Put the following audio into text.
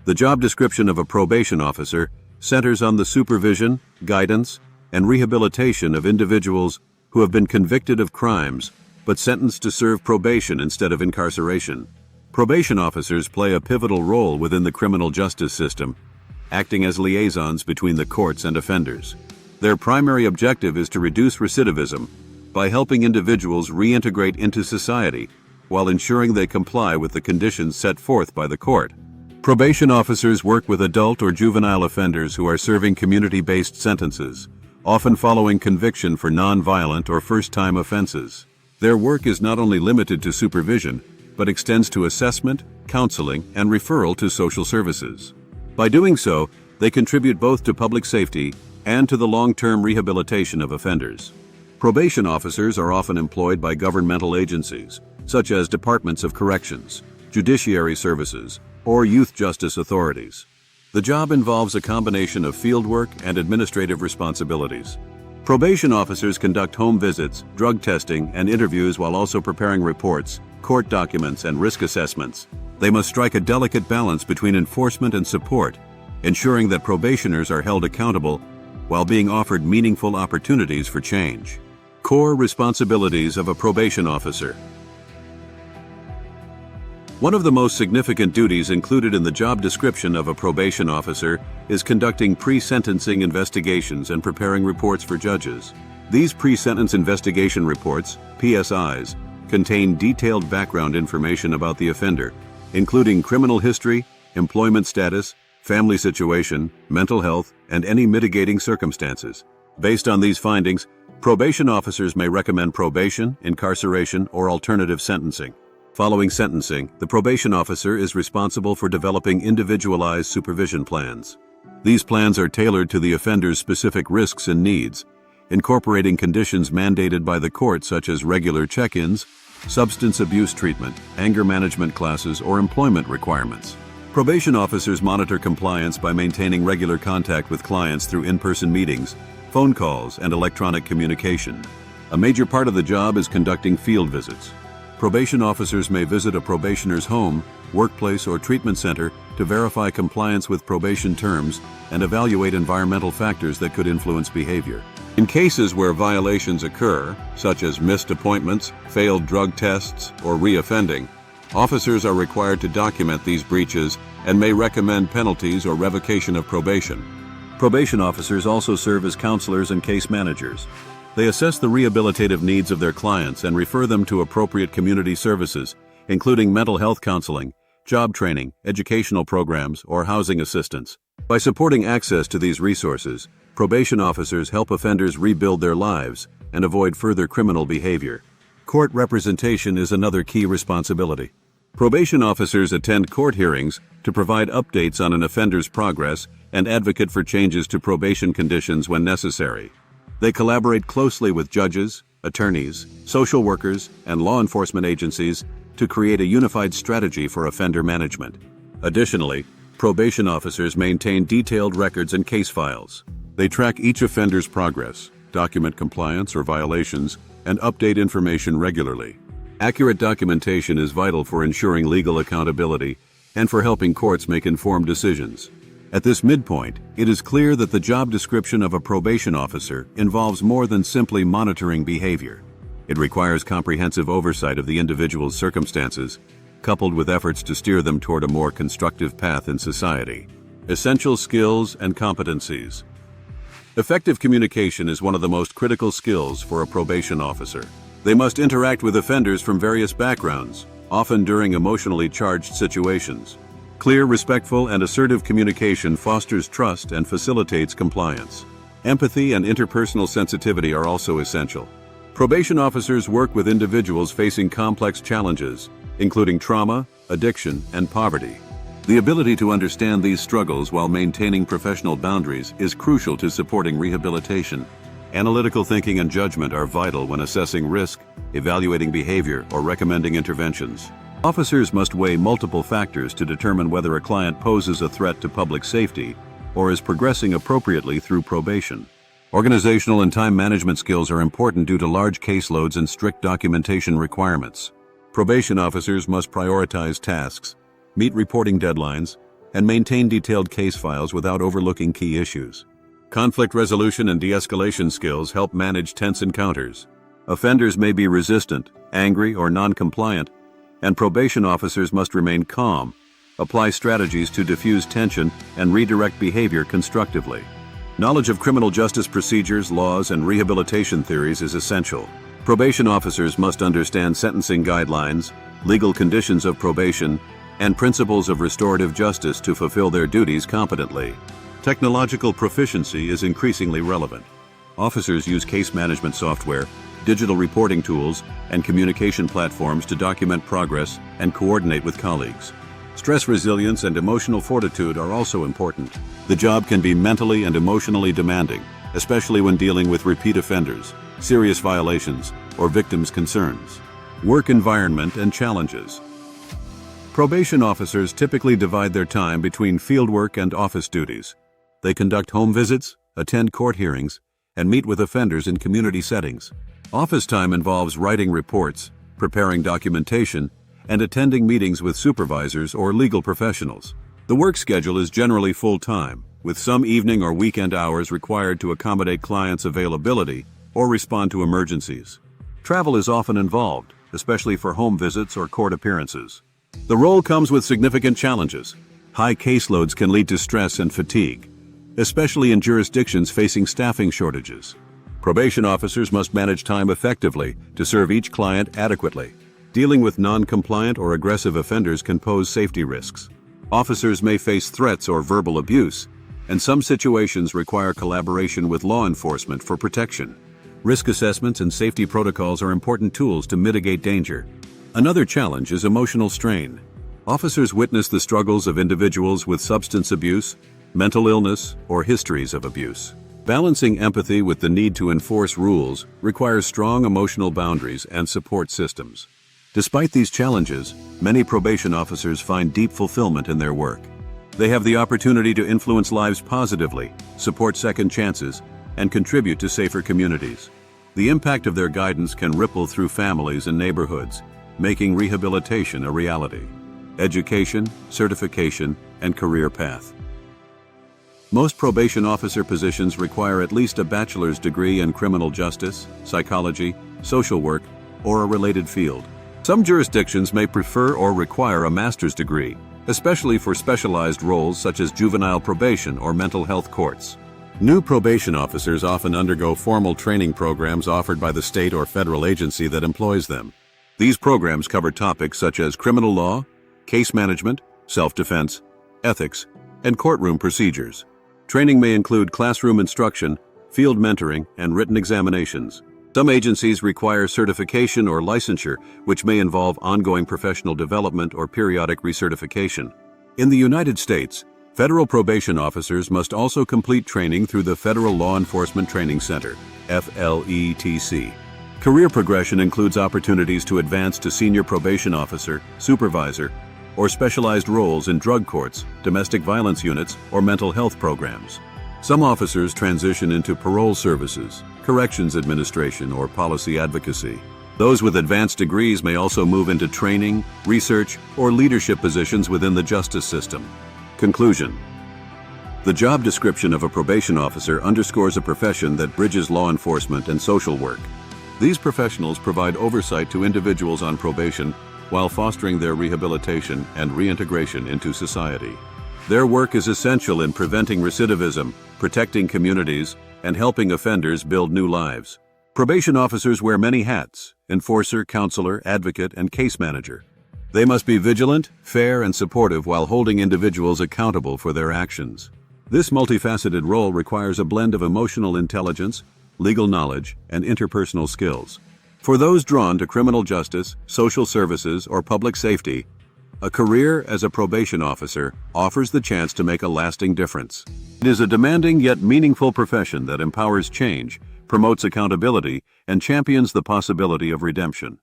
The job description of a probation officer centers on the supervision, guidance, and rehabilitation of individuals who have been convicted of crimes but sentenced to serve probation instead of incarceration. Probation officers play a pivotal role within the criminal justice system, acting as liaisons between the courts and offenders. Their primary objective is to reduce recidivism by helping individuals reintegrate into society while ensuring they comply with the conditions set forth by the court. Probation officers work with adult or juvenile offenders who are serving community-based sentences, often following conviction for non-violent or first-time offenses. Their work is not only limited to supervision, but extends to assessment, counseling, and referral to social services. By doing so, they contribute both to public safety and to the long-term rehabilitation of offenders. Probation officers are often employed by governmental agencies, such as departments of corrections, judiciary services, or youth justice authorities. The job involves a combination of fieldwork and administrative responsibilities. Probation officers conduct home visits, drug testing, and interviews while also preparing reports, court documents, and risk assessments. They must strike a delicate balance between enforcement and support, ensuring that probationers are held accountable while being offered meaningful opportunities for change. Core responsibilities of a probation officer. One of the most significant duties included in the job description of a probation officer is conducting pre-sentencing investigations and preparing reports for judges. These pre-sentence investigation reports, PSIs, contain detailed background information about the offender, including criminal history, employment status, family situation, mental health, and any mitigating circumstances. Based on these findings, probation officers may recommend probation, incarceration, or alternative sentencing. Following sentencing, the probation officer is responsible for developing individualized supervision plans. These plans are tailored to the offender's specific risks and needs, incorporating conditions mandated by the court such as regular check-ins, substance abuse treatment, anger management classes, or employment requirements. Probation officers monitor compliance by maintaining regular contact with clients through in-person meetings, phone calls, and electronic communication. A major part of the job is conducting field visits. Probation officers may visit a probationer's home, workplace, or treatment center to verify compliance with probation terms and evaluate environmental factors that could influence behavior. In cases where violations occur, such as missed appointments, failed drug tests, or reoffending, officers are required to document these breaches and may recommend penalties or revocation of probation. Probation officers also serve as counselors and case managers. They assess the rehabilitative needs of their clients and refer them to appropriate community services, including mental health counseling, job training, educational programs, or housing assistance. By supporting access to these resources, probation officers help offenders rebuild their lives and avoid further criminal behavior. Court representation is another key responsibility. Probation officers attend court hearings to provide updates on an offender's progress and advocate for changes to probation conditions when necessary. They collaborate closely with judges, attorneys, social workers, and law enforcement agencies to create a unified strategy for offender management. Additionally, probation officers maintain detailed records and case files. They track each offender's progress, document compliance or violations, and update information regularly. Accurate documentation is vital for ensuring legal accountability and for helping courts make informed decisions. At this midpoint, it is clear that the job description of a probation officer involves more than simply monitoring behavior. It requires comprehensive oversight of the individual's circumstances, coupled with efforts to steer them toward a more constructive path in society. Essential skills and competencies. Effective communication is one of the most critical skills for a probation officer. They must interact with offenders from various backgrounds, often during emotionally charged situations. Clear, respectful, and assertive communication fosters trust and facilitates compliance. Empathy and interpersonal sensitivity are also essential. Probation officers work with individuals facing complex challenges, including trauma, addiction, and poverty. The ability to understand these struggles while maintaining professional boundaries is crucial to supporting rehabilitation. Analytical thinking and judgment are vital when assessing risk, evaluating behavior, or recommending interventions. Officers must weigh multiple factors to determine whether a client poses a threat to public safety or is progressing appropriately through probation. Organizational and time management skills are important due to large caseloads and strict documentation requirements. Probation officers must prioritize tasks, meet reporting deadlines, and maintain detailed case files without overlooking key issues. Conflict resolution and de-escalation skills help manage tense encounters. Offenders may be resistant, angry, or non-compliant, and probation officers must remain calm, apply strategies to diffuse tension, and redirect behavior constructively. Knowledge of criminal justice procedures, laws, and rehabilitation theories is essential. Probation officers must understand sentencing guidelines, legal conditions of probation, and principles of restorative justice to fulfill their duties competently. Technological proficiency is increasingly relevant. Officers use case management software, digital reporting tools, and communication platforms to document progress and coordinate with colleagues. Stress resilience and emotional fortitude are also important. The job can be mentally and emotionally demanding, especially when dealing with repeat offenders, serious violations, or victims' concerns. Work environment and challenges. Probation officers typically divide their time between fieldwork and office duties. They conduct home visits, attend court hearings, and meet with offenders in community settings. Office time involves writing reports, preparing documentation, and attending meetings with supervisors or legal professionals. The work schedule is generally full-time, with some evening or weekend hours required to accommodate clients' availability or respond to emergencies. Travel is often involved, especially for home visits or court appearances. The role comes with significant challenges. High caseloads can lead to stress and fatigue, especially in jurisdictions facing staffing shortages. Probation officers must manage time effectively to serve each client adequately. Dealing with non-compliant or aggressive offenders can pose safety risks. Officers may face threats or verbal abuse, and some situations require collaboration with law enforcement for protection. Risk assessments and safety protocols are important tools to mitigate danger. Another challenge is emotional strain. Officers witness the struggles of individuals with substance abuse, mental illness, or histories of abuse. Balancing empathy with the need to enforce rules requires strong emotional boundaries and support systems. Despite these challenges, many probation officers find deep fulfillment in their work. They have the opportunity to influence lives positively, support second chances, and contribute to safer communities. The impact of their guidance can ripple through families and neighborhoods, making rehabilitation a reality. Education, certification, and career path. Most probation officer positions require at least a bachelor's degree in criminal justice, psychology, social work, or a related field. Some jurisdictions may prefer or require a master's degree, especially for specialized roles such as juvenile probation or mental health courts. New probation officers often undergo formal training programs offered by the state or federal agency that employs them. These programs cover topics such as criminal law, case management, self-defense, ethics, and courtroom procedures. Training may include classroom instruction, field mentoring, and written examinations. Some agencies require certification or licensure, which may involve ongoing professional development or periodic recertification. In the United States, federal probation officers must also complete training through the Federal Law Enforcement Training Center, FLETC. Career progression includes opportunities to advance to senior probation officer, supervisor, or specialized roles in drug courts, domestic violence units, or mental health programs. Some officers transition into parole services, corrections administration, or policy advocacy. Those with advanced degrees may also move into training, research, or leadership positions within the justice system. Conclusion. The job description of a probation officer underscores a profession that bridges law enforcement and social work. These professionals provide oversight to individuals on probation while fostering their rehabilitation and reintegration into society. Their work is essential in preventing recidivism, protecting communities, and helping offenders build new lives. Probation officers wear many hats: enforcer, counselor, advocate, and case manager. They must be vigilant, fair, and supportive while holding individuals accountable for their actions. This multifaceted role requires a blend of emotional intelligence, legal knowledge, and interpersonal skills. For those drawn to criminal justice, social services, or public safety, a career as a probation officer offers the chance to make a lasting difference. It is a demanding yet meaningful profession that empowers change, promotes accountability, and champions the possibility of redemption.